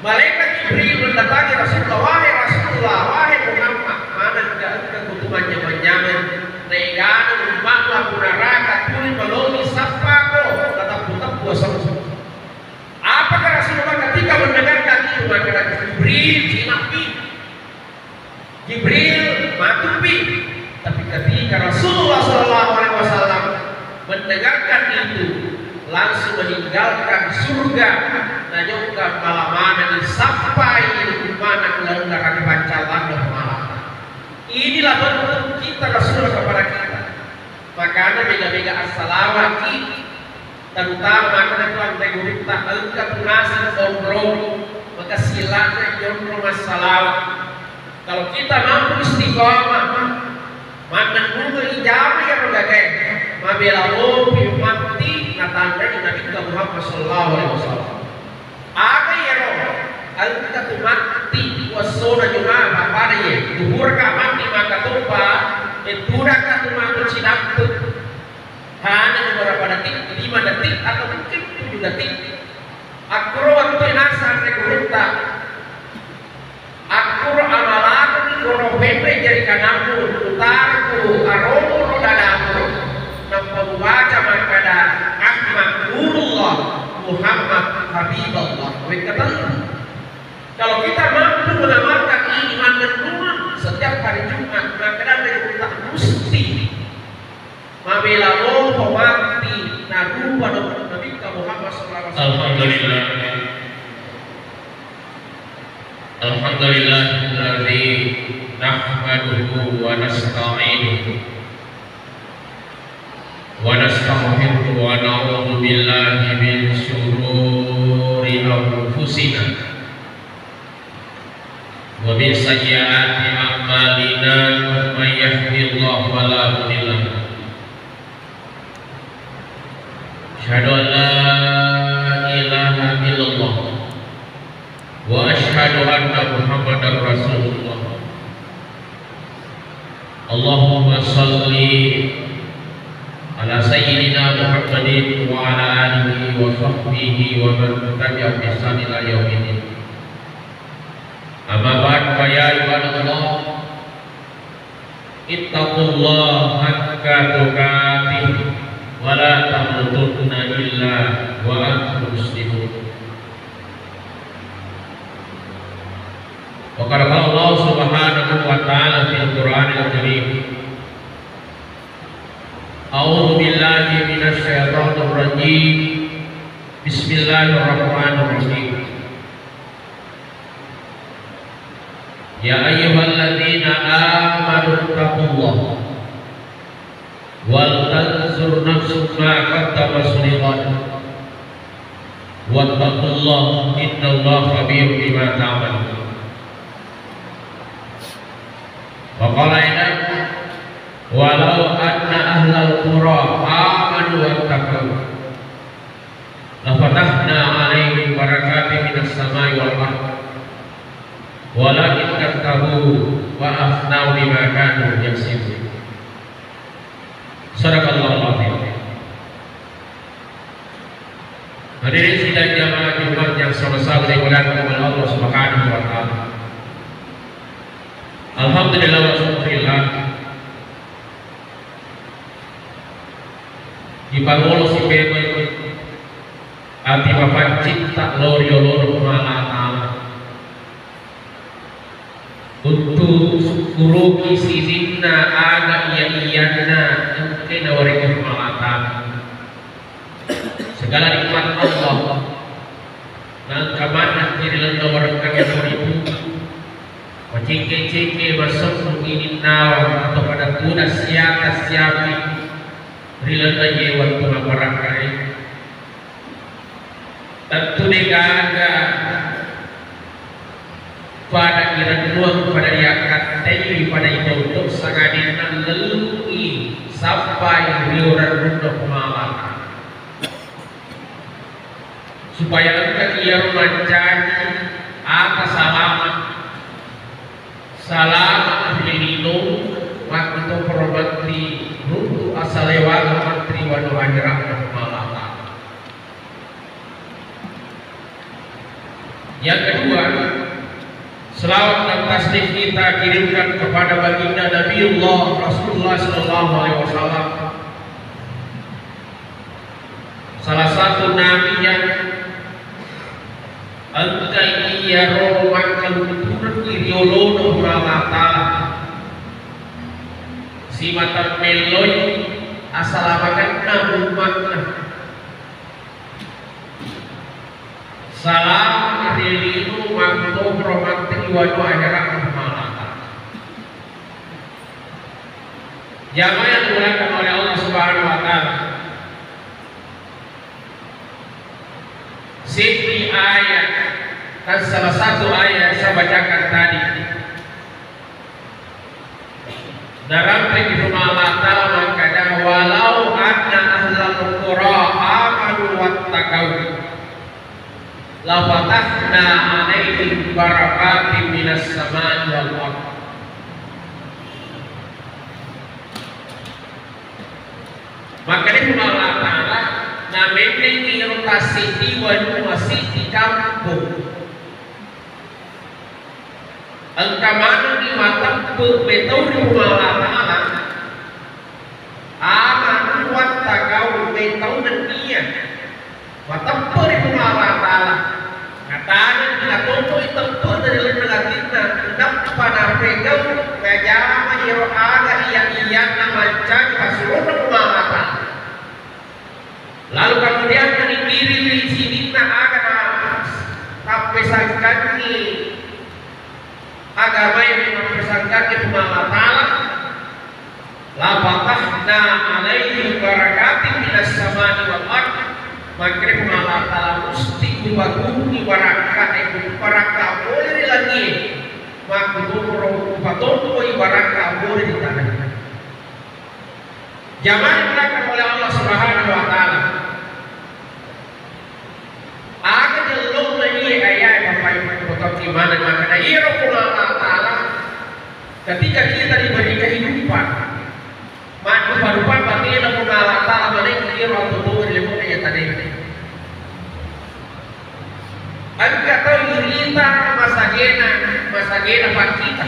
Malaikat Jibril mendatangi Rasulullah, wahai Rasulullah, wahai Muhammad, mana tidak kebutuhannya menyaman, negara umatlah punaraka tuli melalui sapako, tetap puasa. Apakah Rasulullah ketika mendengarkan itu maka Jibril jinapi, Jibril matupi, tapi ketika Rasulullah SAW mendengarkan itu langsung meninggalkan surga najungkan malamana sampai di mana kelenggaran pancalan dan malam. Inilah bentuk kita Rasulullah kepada kita. Makanya bega-bega assalamualaikum terutama karena Tuhan regurita engkau ngasih ngobrol maka silakan ngobrol masalah. Kalau kita mampu istiqomah maka nunggu ijabah yang berbagai mabela mobil mati natanda di Nabi Muhammad sallallahu alaihi wasallam. Ada ya roh alka tu mati wasona juga pada ye duhur ka mati maka tupa etuna ka tu mati sinaptu hanya beberapa detik 5 detik atau mungkin 7 detik akro waktu nasa regurita akro amalan koro pepe jadi kanamu utarku aromo rodadamu nampak baca makada Ahmadullah Muhammad Habibullah. Kalau kita mampu mengamalkan ini mandenungan setiap hari Jumat maka kita mesti mabela mau mati narupa Nabi Muhammad sallallahu alaihi wasallam. Alhamdulillah. Alhamdulillahilladzi nahmaduhu wa nasta'inuhu wa nastaghfiruhu wa na'udzu billahi min syururi anfusina wa min sayyiati a'malina may yahdihillahu fala mudilla lahu asyhadu an la ilaha illallah wa asyhadu anna muhammadar rasulullah. Allahumma shalli ala sayyidina Muhammadin wa ala alihi wa sahbihi wa man tabi'ahum bi ihsan ila yaumil. Amma ba'd fa ya ibadallah ittaqullaha haqqa tuqatih wa la tamutunna illa wa antum muslimun. Wa qala Allah subhanahu wa ta'ala fil Qur'anil Karim A'udzu billahi minasy syaithanir rajim. Bismillahirrahmanirrahim. Ya ayyuhalladzina amanu taqullaha wal tanzur nafsum ma qaddamat lighad wattaqullaha innallaha khabirun bima ta'malun. Wa qala aidan walau anna ahlal qura amanu wattaqu la fatahna 'alaihim barakatin minas samai wal ardh walakin kadzabu wa afnau bima kanu yaksibun. Sadaqallahu alazim. Hadirin sidang jamaah Jumat yang sama-sama dimuliakan oleh Allah Subhanahu wa taala. Alhamdulillah wa syukurillah. Di pangolo si Bebe ati bapak cinta lorio loro malata untuk kuruki sizinna aga iya-iyana mungkin nawarikun malata segala nikmat Allah dan kamanah kirilan nawarkan yang beribu macike-cike masuk ini nawa atau pada kuda siapa-siapi rilan aja waktu maparakai tentu negaga pada iran ruang pada yakat tayi pada itu untuk sangadin lelui sampai liuran rundok malam supaya engkau ia mencari atas salamat dilindung waktu perobati runtuh asal lewat menteri wadu hajrah malata. Yang kedua, selawat dan tasbih kita kirimkan kepada baginda Nabiullah Rasulullah sallallahu alaihi wasallam, salah satu nabi yang angkai iya roman kaluturut iriolono malata si mata meloy asalamakan umatna salam arilinu magdo romantik wadu akhirat malata. Jamaah yang dimuliakan oleh Allah Subhanahu wa taala, setiap ayat dan salah satu ayat saya bacakan tadi dalam firman Allah Ta'ala mengatakan walau anna ahlal qura amanu wattaqau la fatahna 'alaihim barakatin minas samai wal ardh. Maka di Allah Ta'ala na memang rotasi di masih di kampung angkamano di mata betul di Allah Ta'ala aman kuat takau betul dan dia mata di Allah Ta'ala katanya kita tonton itu dari negatifnya tidak pada pegang ngajama hero ada iya nama cari pasuruh Allah Ta'ala. Lalu kemudian dari diri di sini nak agama pesankan ni agama yang mempesankan di Allah Ta'ala la fatahna 'alaihim barakatin minas samai wal ardh. Maka Allah Ta'ala mesti dibagi barakat itu barakat boleh lagi maka dulu patonto barakat boleh di tanah. Jangan dilakukan oleh Allah Subhanahu wa Ta'ala. Aga jelong na iya ayat Bapak Ibu di mana maka iya Allah Ta'ala ketika kita diberi kehidupan maka kehidupan berarti Allah Ta'ala mana iya Allah ilmu ayat tadi. Angka tahu kita masa gena pak kita.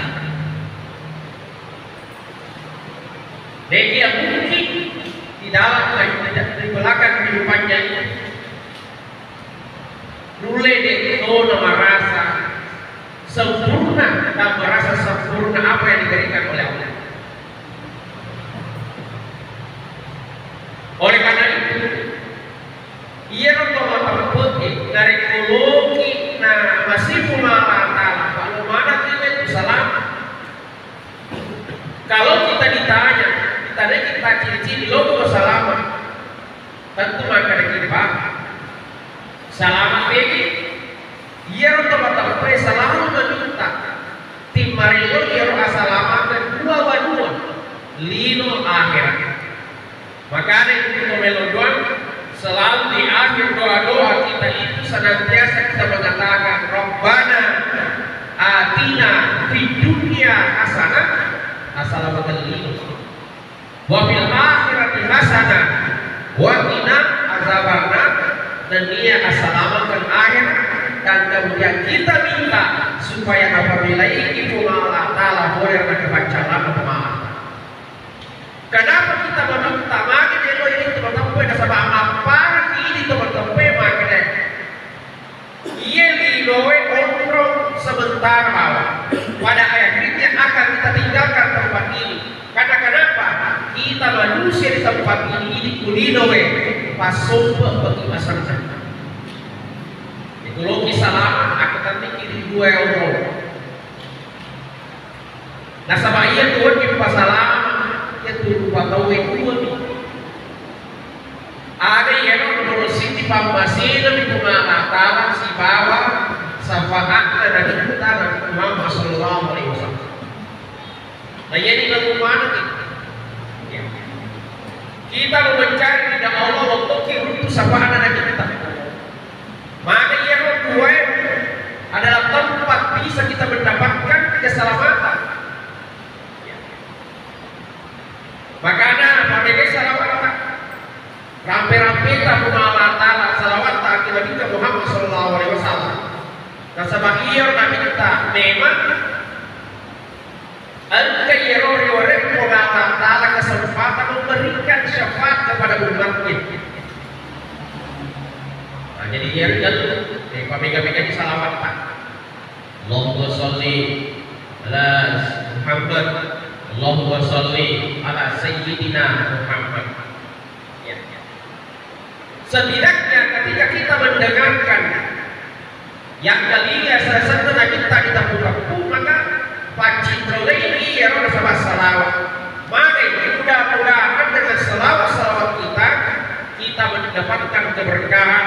Dia mungkin di dalam di belakang kehidupannya ini mulai dia merasa sempurna dan merasa sempurna apa yang diberikan oleh Allah. Oleh karena itu, ia membawa putih dari ekologi masih pemalaman kalau mana kita itu salah. Kalau kita ditanya kita ciri-ciri logo salaman, tentu maka kita salaman bagi ia untuk selalu meminta tim marilo ia asalaman dan dua lino akhirat. Maka ada itu melodon selalu di akhir doa kita itu senantiasa kita mengatakan Rabbana atina fid dunya hasanah asalaman lino wa fil akhirati hasanah wa qina azabannar, dan dia asalamatkan akhirat. Dan kemudian kita minta supaya apabila itu Allah Ta'ala boleh membaca lama pemahaman. Kenapa kita meminta maka dia ini teman-teman nasabah apa ini teman-teman maka ia diloe kontrol sebentar bawah pada akhirnya akan kita tinggalkan tempat ini. Karena kenapa? Kita manusia di tempat ini kuliloe pas sumpah bagi masyarakat. Ekologi salaman akan nanti kiri 2 euro. Nasabah iya tuan di pasalam itu tahu itu ada yang menurut Siti Pamasina di Ta'ala si bawa safahat dan kita Nabi Muhammad sallallahu alaihi wasallam. Nah ini lagu mana kita mencari tidak Allah untuk itu safahat dan kita. Maka yang kedua adalah tempat bisa kita mendapatkan keselamatan. Maka ada pakai salawat rampe-rampe tak Allah Ta'ala salawat tak Nabi Muhammad sallallahu alaihi wasallam. Nasabah iyo na minta memang al-kayyarori wa rizqu Allah Ta'ala kesempatan memberikan syafaat kepada umatnya. Nah, jadi dia pemega-mega disalawatkan. Allahumma sholli ala Muhammad, Allahumma sholli ala Sayyidina Muhammad. Ya. Setidaknya ketika kita mendengarkan yang kalinya satu kita buka maka pancitoleh ini ya roh sama salawat. Maka mudah-mudahan dengan salawat kita mendapatkan keberkahan,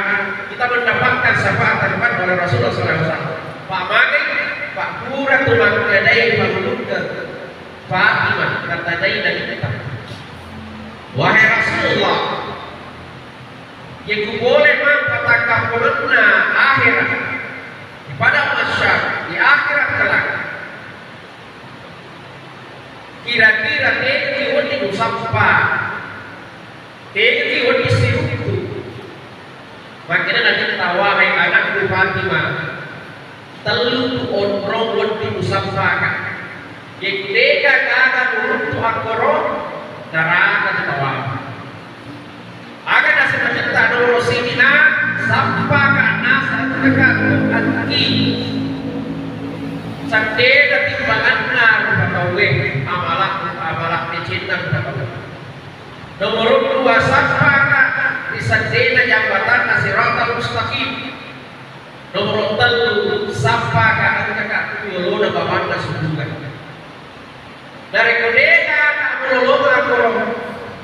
kita mendapatkan syafaat oleh Rasulullah SAW. Pak Mage, Pak Pura tulang kedai Pak Fatimah kata dai dari kita. Wahai Rasulullah, yang boleh mengatakan pernah akhirat pada masyarakat di akhirat kelak. Kira-kira teki wani musaffa, teki wani sirutu. Makanya nanti tawahai anakku Fatimah, telu onrong wani musaffa kan. Jika kata urut akoro, neraka tawah. Agar nasi mencinta dulu sinina, sampai karena satu anki. Sandeda timbangan kawe amalah dicinta kawe. Nomor 2 sampai di sandeda jambatan Siratal Mustaqim. Nomor 3 sampai angka kuluna babanda subugan. Dari kodega kuluna kurang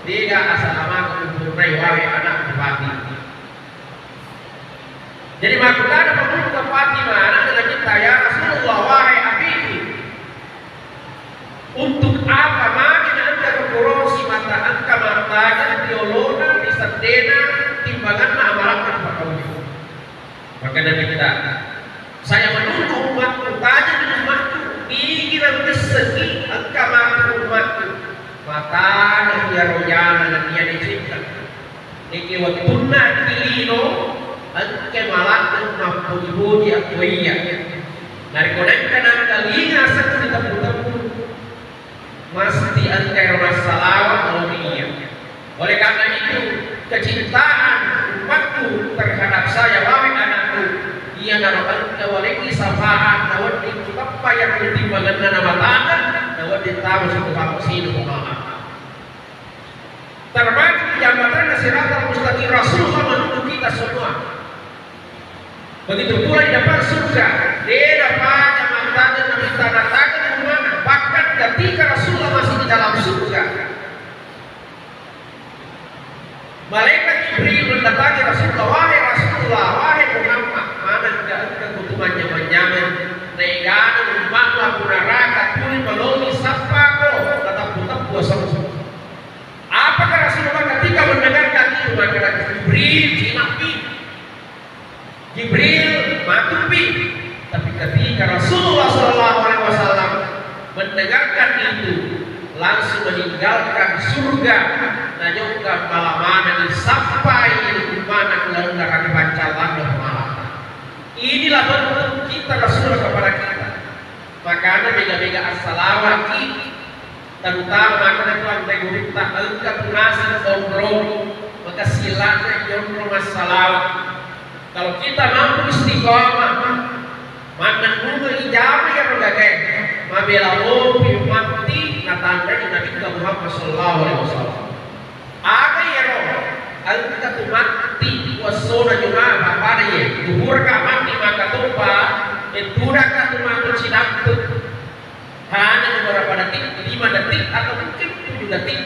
dia assalamualaikum warahmatullahi wabarakatuh. Jadi makanya menurut ke Fatimah dengan kita ya Rasulullah wahai abiku, untuk apa makanya anda berkorosi mata angka matanya diolona di sendena timbangan amalan pakaunya. Maka dari kita saya menunggu umatku tanya di umatku ingin bersegi angka umatku mata dan dia royana dan dia dicinta iki waktunna kilino anke malak mapudi akuia dari konekkan kalinya satu ditemu mesti anke masalah dunia. Oleh karena itu kecintaan umatku terhadap saya wahai anakku ia narokan kawaliki safahan nawat apa yang ditimbangan nama tangan nawat ditahu satu kamu sini termasuk jambatan Siratal Mustaqim. Rasulullah menuntut kita semua. Begitu pula di depan surga, dia dapat jambatan dan tanda tangan di mana. Bahkan ketika Rasulullah masih di dalam surga, malaikat Jibril mendatangi Rasulullah, wahai Rasulullah, wahai Muhammad, mana tidak kebutuhannya menyaman, negara umatlah punaraka tuli melalui sapako kata putak puasa. Apakah Rasulullah ketika mendengarkan itu maka Jibril jinapi, Jibril matupi, tapi ketika Rasulullah SAW mendengarkan itu langsung meninggalkan surga dan juga malam sampai di mana keluar kaki pancalan dan malam. Inilah bentuk kita Rasulullah kepada kita. Makanya bega-bega assalamualaikum terutama karena Tuhan tegurita engkau punasi omrong maka silakan omrong masalah. Kalau kita mampu istiqomah maka nunggu ijabah yang bergagai mabela opi mati natanda di Nabi Muhammad sallallahu alaihi wasallam. Apa ya roh engkau mati wasona juga apa ya duhur ka mati maka tupa etura ka mati cinaptu hanya beberapa detik, 5 detik atau mungkin 7 detik.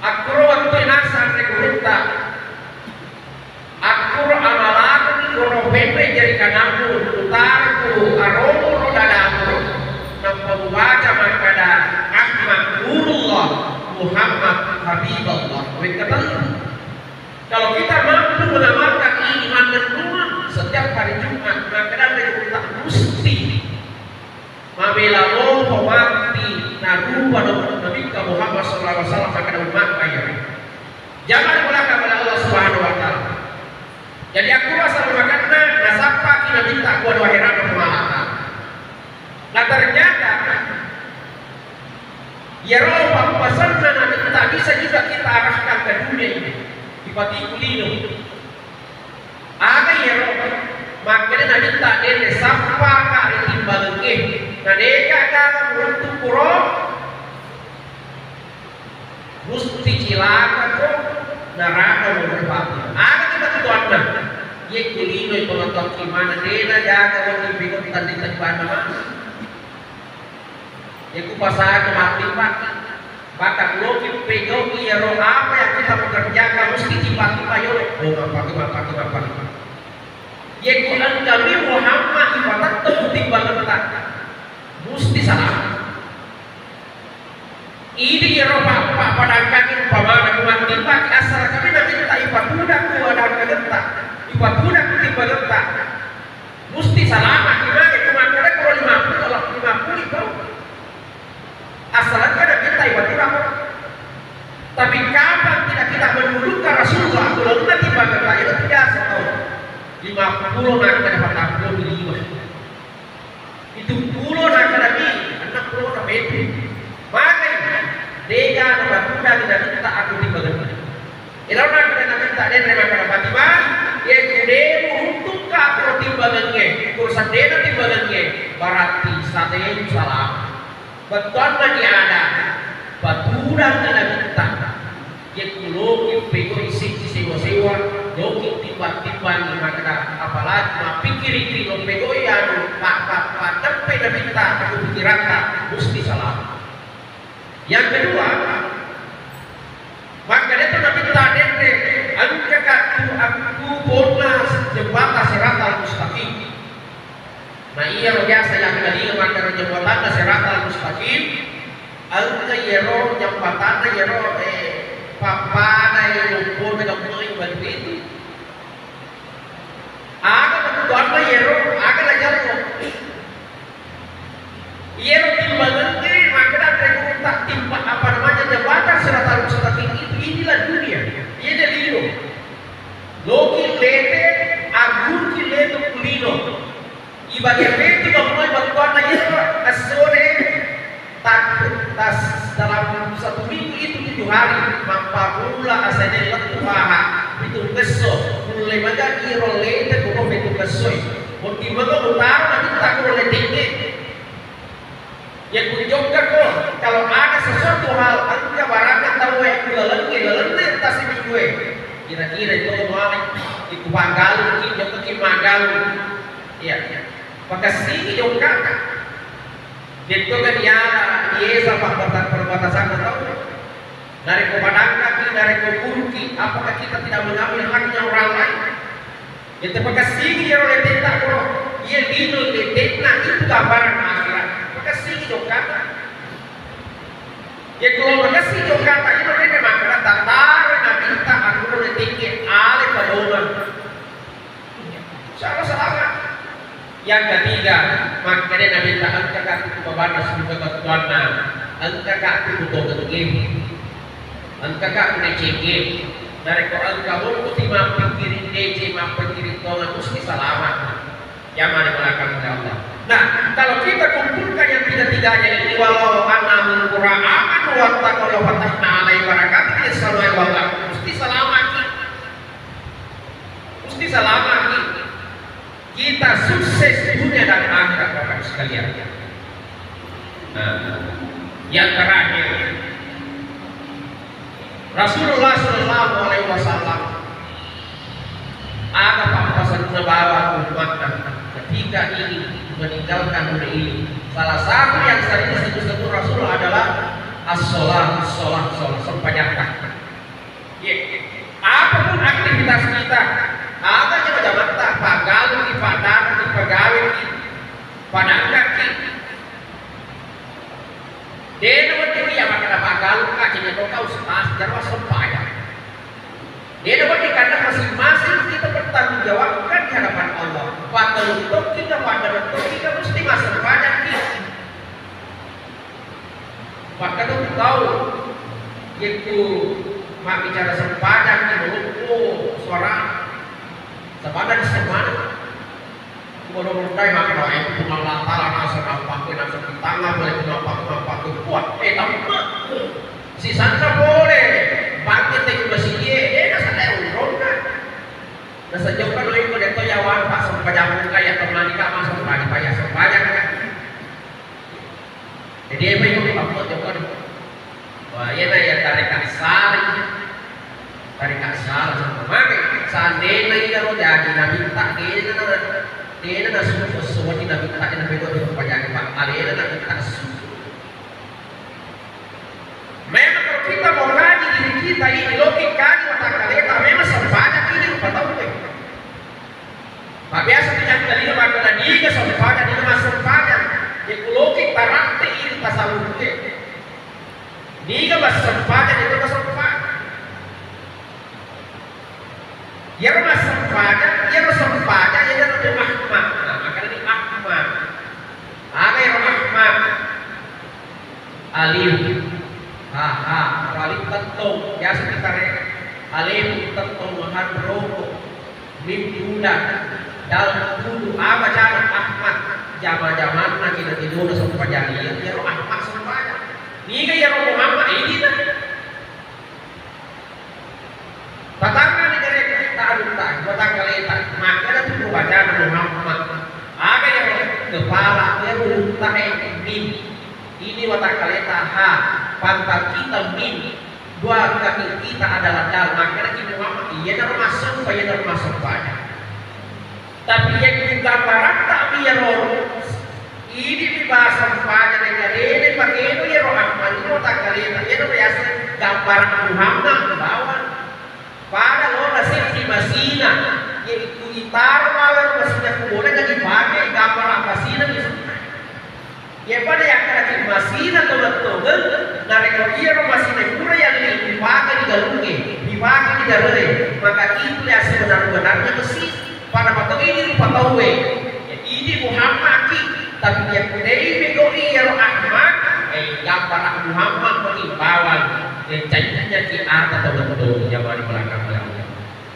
Akro waktu nasa rekurita, akro amalan koro pepe jadi kanamu utarku aromo rodadamu nampak membaca makada Ahmad Nurullah Muhammad Habibullah. Kalau kita mampu mengamalkan ini mandan setiap hari Jumat maka dari kita mesti mabela roh mati narupa Nabi Muhammad SAW akan umat kaya. Jangan belaka kepada Allah Subhanahu Wa Taala. Jadi aku rasa bermakna nasapa kita minta kepada dua akhirat kemalahan. Nah ternyata ya roh pesan Nabi tak bisa juga kita arahkan ke dunia ini. Tiba-tiba lino. Aga ya roh makanya Nabi tak ada sampai kali timbal ke. Nah deka kagak untuk puro mesti cilaka kok neraka berpati. Aga kita tuan ye kulino itu nonton gimana dena jaga orang bingung tadi mana. Ya ku pasal kematian bahkan logi pegogi ya roh apa yang kita bekerjakan mesti tiba-tiba yo apa ya Quran kami Muhammad ibadat penting banget mesti salah ini ya roh apa pada kaki umpama kematian asal kami nanti tak ibadah ku ada kegentak ibadah tiba letak mesti selamat gimana kematian kalau 50 itu asalkan ada kita ibadah tapi kapan tidak kita mendudukan Rasulullah kalau nanti bagaimana itu biasa 50 nak dapat 65 itu 10 nak lagi 60 nak itu makanya dega nak muda tidak kita aku di bagaimana ilauna kita minta dia terima kasih Fatimah ya kudemu untuk kau timbangannya urusan dia timbangannya berarti satenya salah betul lagi ada baturan tidak minta ya kulogi pego isi sewa logi tiba-tiba nih maka apalagi ma pikir lo pego ya pak tempe tidak minta aku pikirankan mesti salah yang kedua maka dia tuh nabi tadente aku pernah jembatan Siratal Mustaqim. Nah iya biasa yang tadi maka jembatan Siratal Mustaqim alga yero jembatan yero papada yero dengan mulai begitu aga betul yero aga lajar yero timbangan maka ada tak timba apa namanya jembatan Siratal Mustaqim inilah dunia ini dalilo loki lete agur ki leto kulino ibadah itu memulai bantuan itu asore tas dalam 1 minggu itu 7 hari mampamula asalnya letuhaha itu keso mulai baga iro lete bukan itu keso mungkin baga utara nanti tak boleh tinggi yang kunjungkan kok kalau ada sesuatu hal anda barangnya tahu yang lelengge tas ini gue kira-kira itu kemarin itu Panggalu mungkin jauh ke Magalu iya maka sini jauh kakak itu kan dia sama perbatasan tahu dari kepadang kaki dari keburki apakah kita tidak mengambil haknya orang lain itu maka sini yang oleh tindak kok ia dino nah itu gambaran akhirat maka sini jauh kakak ya kalau mereka sih jauh kakak itu dia memang tatar nabi kita aku udah tinggi ale kadoman salah yang ketiga makanya nabi tak angkat kaki kepada sebuah ketuanan angkat kaki butuh ketugim angkat kaki necegim dari kau angkat butuh timah pikirin DC pikirin tolong mesti selamat yang mana belakang Allah. Nah kalau kita kumpulkan yang tiga-tiganya ini walau anamul qur'an wa taqallu fatahna alaihi barakat ini selalu wala mesti selamat kita sukses dunia dan akhirat Bapak sekalian. Nah, yang terakhir Rasulullah Shallallahu Alaihi Wasallam ada pampasan membawa umat ketika ini meninggalkan dunia ini. Salah satu yang sering disebut Rasulullah adalah as-sholat sembahyang. Apapun aktivitas kita, ada coba tak pagalu di padang di pegawai di padang kaki. Dia nanti dia makan pagalu kacinya kau sejarah sembahyang. Dia dapat dikatakan masing-masing kita bertanggung jawabkan di hadapan Allah. Pada untuk kita mesti masuk banyak kita. Maka itu tahu itu mak bicara sempadan di mulutku suara sempadan semana. Kalau tay makna itu Allah Taala nasa nampak nasa tangga boleh nampak kuat. Tapi si sangka boleh bangkit dari masjid nasa urun kan. Nasa jauh kan oleh kode to yawan pak sempajamu kaya teman kama sempajan kan. Jadi apa yang dipakai jauh kan? Wah iya ya tarik asal sama mana? Seandainya ini kalau jadi nabi tak dia nak semua tidak minta nabi itu berpanjang pak kali ini nak minta memang kalau kita mau kaji diri kita ini logikanya otak kaleta memang sebanyak ini lupa tahu ke pak biasa tidak kali ini maka dia sebanyak ini masuk sebanyak jadi logik tarakte ini tasalur ke dia masuk sebanyak itu masuk sebanyak ya masuk sebanyak ya masuk sebanyak ya lebih Ahmad nah maka ini Ahmad ada yang Ahmad Alif Alif tentung biasa kita Alif tentung mahan rokok mim budak dalam dulu apa jalan Ahmad zaman nanti dulu sampai jahiliyah ya Ahmad sebanyak ini kan ya Muhammad ini kan Tatangga negara kita adunta, kota kaleta, maka ada tuh baca Muhammad. Ada yang kepala dia berunta mim. Ini watak kaleta ha, pantat kita mim. Dua kaki kita adalah dal, maka ada Muhammad. Iya termasuk banyak. Tapi yang juga barat tak biar orang. Ini di bahasa banyak negara ini pakai itu ya Muhammad. Ini watak kaleta, itu biasa gambar Muhammad ke bawah. Pada lo nasib di Masina, yaitu gitar malah masihnya kuboleh dan dipakai gambar Masina misalnya. Ya pada yang kena di Masina tobat, nareko iya Masina pura yang dipakai di galunge, dipakai di galere, maka itu yang sebenar-benarnya mesti pada waktu ini lupa tahu ini Muhammad tapi yang dari begoni ya Ahmad, gambar Muhammad mengimbauan. Yang janjinya di atas betul-betul yang di belakang.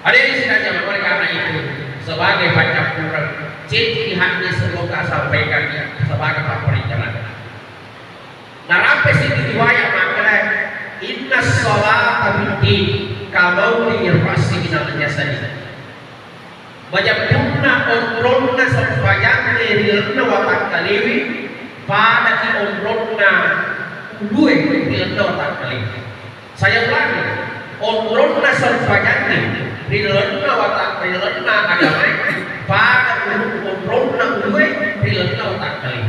Ada yang istilahnya mereka itu sebagai baca Quran ciri hati semoga sampaikan sebagai pemberitaan. Nah sampai sini riwayat makna inna sholata binti kalau dirasi dinamanya saja. Banyak punna onronna sepanjang dari watak kaliwi pada ki onronna dua di watak kaliwi. Saya ulangi, onronna sepanjangnya, rilena watak rilena agama, pada onronna uwe rilena watak kali.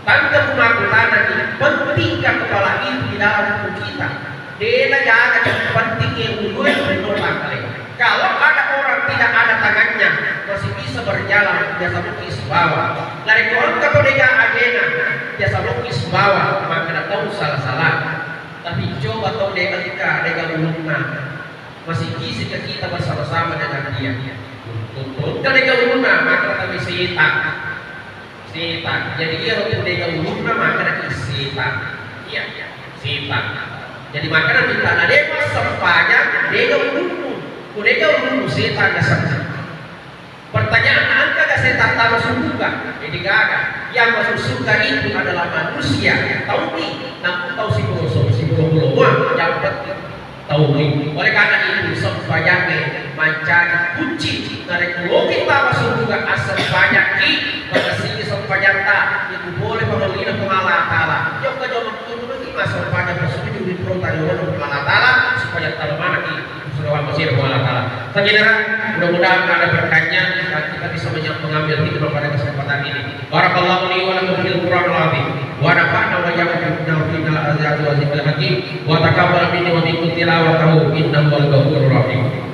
Tanda pengakuan ini pentingkan kepala itu di dalam tubuh kita. Dia jaga penting yang uwe rilena kali. Kalau ada orang tidak ada tangannya, masih bisa berjalan, biasa lukis bawah. Dari orang kalau dia agena, biasa lukis bawah, maka tidak tahu salah-salah. Tapi coba tahu dia ulungna masih kisi ke kita bersama-sama dengan dia. Untuk dia ulungna maka kami setan. Jadi dia untuk dia ulungna maka ada setan. Iya, setan. Jadi maka nanti tanah dia sepanjang dia ulung setan dasarnya. Pertanyaan angka gak setan tahu surga? Jadi gak ada. Yang masuk surga itu adalah manusia. Tahu nih, namun tahu si belum yang penting tahu nih. Oleh karena itu sebanyak mencari kunci dari kita masuk surga asal banyak ki pada sini sebanyak tak itu boleh mengelina pengalah Taala. Jauh ke jauh lagi masuk banyak bersetuju di perintah pengalah Taala supaya tahu mana ki surga masih pengalah Taala. Saudara, mudah-mudahan ada berkahnya dan kita bisa mengambil hikmah pada kesempatan ini. Barakallahu li wa lakum fil Qur'anil azim. Wa nafa'na wa iyyakum fi al-ayati wa zikril hakim. Wa taqabbal minni wa minkum tilawatahu innahu wal ghafurur rahim.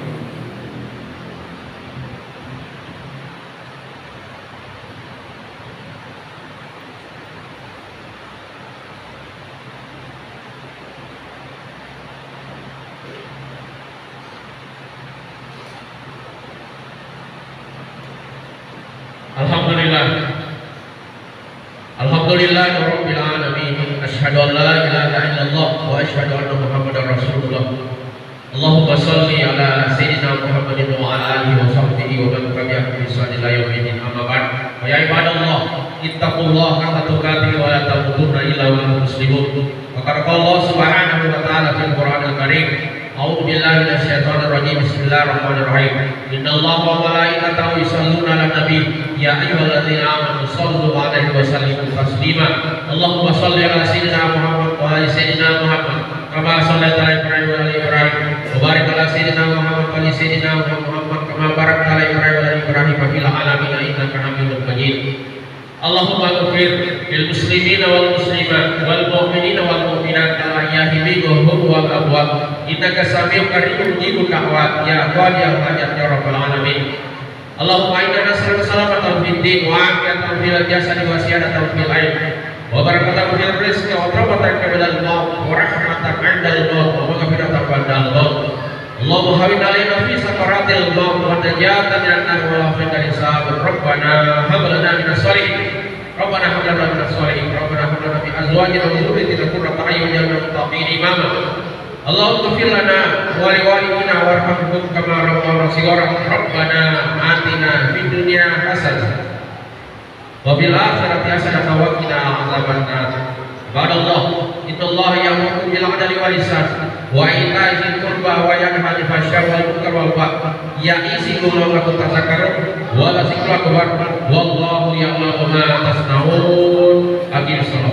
Alhamdulillah rabbil alamin. Asyhadu an la ilaha illallah wa asyhadu anna Muhammadar Rasulullah. Allahumma shalli ala sayyidina Muhammadin wa ala alihi wa sahbihi wa man tabi'ahum bi ihsan ila yaumil din. Amma ba'd. tuqatih wa la tamutunna illa wa antum muslimun. Maka Allah Subhanahu wa taala fil Qur'anil Karim, a'udzu billahi minasyaitonir rajim. Bismillahirrahmanirrahim. Innallaha wa malaikatahu yusholluna 'alan nabi ya ayyuhalladzina amanu shallu 'alaihi wa sallimu taslima. Allahumma shalli 'ala sayyidina Muhammad wa 'ala sayyidina Muhammad kama shallaita 'ala Ibrahim wa 'ala Ibrahim wa barik 'ala sayyidina Muhammad wa 'ala sayyidina Muhammad kama barakta 'ala Ibrahim wa 'ala Ibrahim fil 'alamin innaka Hamidum Majid. Allahumma ighfir lil muslimina wal muslimat wal mu'minina wal mu'minat al-ahya'i minhum wal amwat innaka sami'un qaribun mujibud da'wat ya qadi al hajat ya rabbal alamin. Allahumma inna nas'aluka salamatan fid din wa afiyatan fil jasadi wa siyadatan fil ilm wa barakatan fil rizqi wa rahmatan qabla al-maut wa rahmatan 'inda al-maut wa maghfiratan ba'da al-maut. Allahumma hawwin 'alaina fi sakaratil maut wa najatan minan nar wa afiyatan hisab. Rabbana hab lana minas shalihin Rabbana hab lana minas shalihin Rabbana hab lana min azwajina wa dhurriyyatina qurrata a'yun waj'alna lil muttaqina imama. Allahumma ighfir lana wa li walidina warhamhum kama rabbawna shighara. Rabbana atina fid dunya hasanah wa fil akhirati hasanah wa qina adzabannar. Subhanallah, innallaha ya'muru bil 'adli wal ihsan wa ita'i dzil qurba wa yanha 'anil fahsya'i wal munkar wal baghi ya'izukum la'allakum tadhakkarun wa la dzikru akbar wallahu ya'lamu ma tasna'un. Aqim shalah.